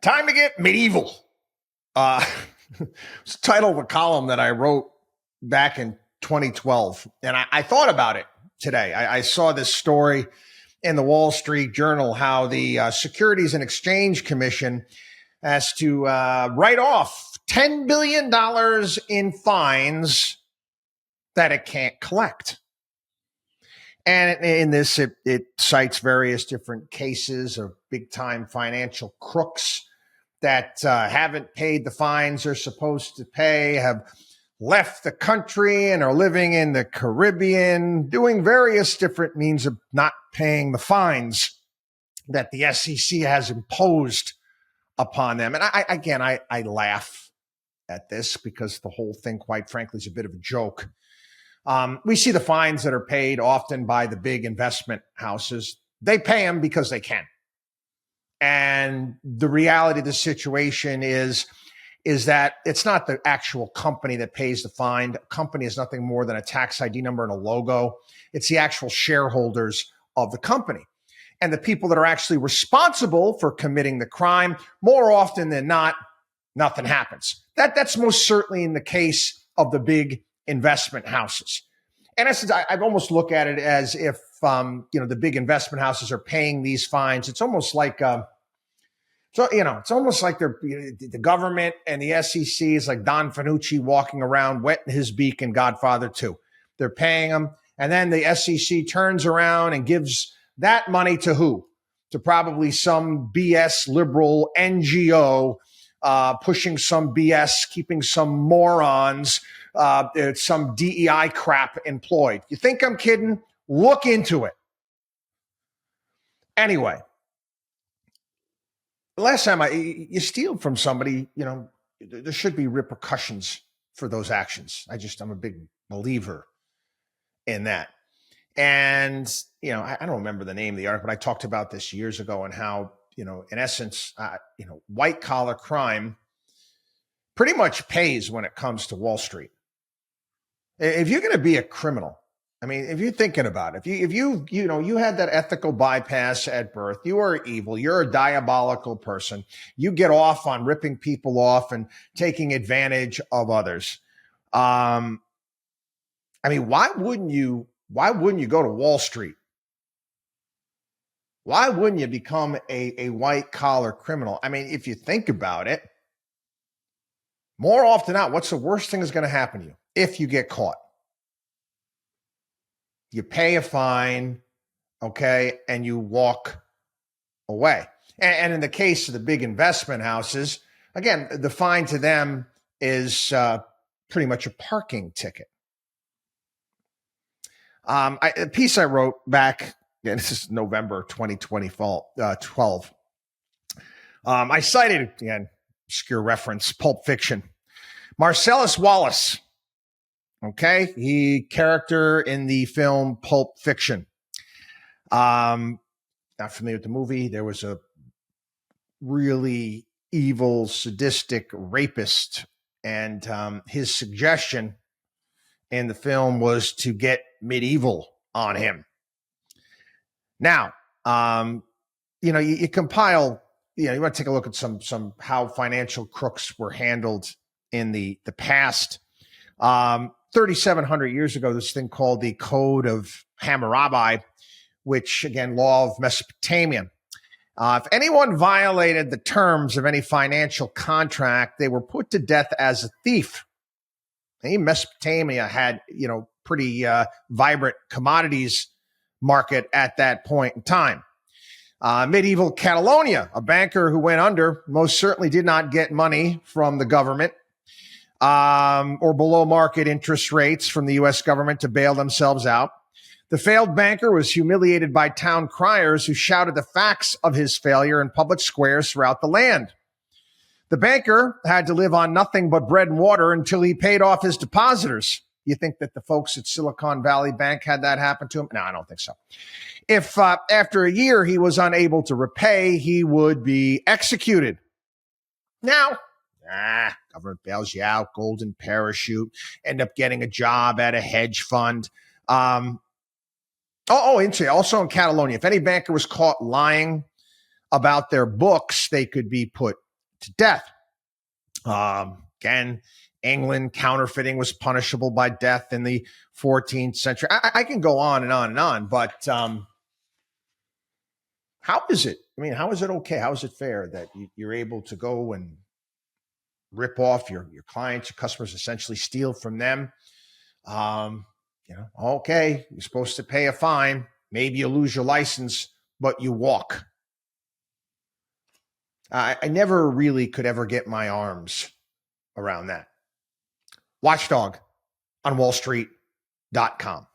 Time to get medieval. It's the title of a column that I wrote back in 2012. And I thought about it today. I saw this story in the Wall Street Journal, how the Securities and Exchange Commission has to write off $10 billion in fines that it can't collect. And in this, it cites various different cases of big-time financial crooks that haven't paid the fines they're supposed to pay, have left the country and are living in the Caribbean, doing various different means of not paying the fines that the SEC has imposed upon them. And I laugh at this because the whole thing, quite frankly, is a bit of a joke. We see the fines that are paid often by the big investment houses. They pay them because they can. And the reality of the situation is that it's not the actual company that pays the fine. A company is nothing more than a tax ID number and a logo. It's the actual shareholders of the company. And the people that are actually responsible for committing the crime, more often than not, nothing happens. That's most certainly in the case of the big investment houses. In essence, I almost look at it as if the big investment houses are paying these fines. It's almost like it's almost like they're the government and the SEC is like Don Fanucci walking around wetting his beak in Godfather 2. They're paying them, and then the SEC turns around and gives that money to who? To probably some BS liberal NGO pushing some BS, keeping some morons, some DEI crap employed. You think I'm kidding? Look into it. Anyway, last time you steal from somebody, there should be repercussions for those actions. I'm a big believer in that. And, I don't remember the name of the article, but I talked about this years ago and how, in essence, white collar crime pretty much pays when it comes to Wall Street. If you're going to be a criminal, if you're thinking about it, if you had that ethical bypass at birth, you are evil, you're a diabolical person, you get off on ripping people off and taking advantage of others. Why wouldn't you go to Wall Street? Why wouldn't you become a white collar criminal? If you think about it, more often than not, what's the worst thing that's going to happen to you if you get caught? You pay a fine, okay, and you walk away. And in the case of the big investment houses, again, the fine to them is pretty much a parking ticket. A piece I wrote back, this is November 2012. I cited, again, obscure reference, Pulp Fiction. Marcellus Wallace. Okay, he character in the film Pulp Fiction. Not familiar with the movie. There was a really evil, sadistic rapist, and his suggestion in the film was to get medieval on him. Now, you compile. You want to take a look at some how financial crooks were handled in the past. 3,700 years ago, this thing called the Code of Hammurabi, which, again, law of Mesopotamia. If anyone violated the terms of any financial contract, they were put to death as a thief. And Mesopotamia had, pretty vibrant commodities market at that point in time. Medieval Catalonia, a banker who went under, most certainly did not get money from the government. Or below market interest rates from the U.S. government to bail themselves out. The failed banker was humiliated by town criers who shouted the facts of his failure in public squares throughout the land. The banker had to live on nothing but bread and water until he paid off his depositors. You think that the folks at Silicon Valley Bank had that happen to him? No, I don't think so. If after a year he was unable to repay, he would be executed. Now, government bails you out, golden parachute, end up getting a job at a hedge fund. Also in Catalonia, if any banker was caught lying about their books, they could be put to death. Again, England, counterfeiting was punishable by death in the 14th century. I can go on and on and on, but how is it? I mean, how is it okay? How is it fair that you're able to go and rip off your clients, your customers, essentially steal from them? Okay, you're supposed to pay a fine. Maybe you lose your license, but you walk. I never really could ever get my arms around that. WatchDog on wallstreet.com.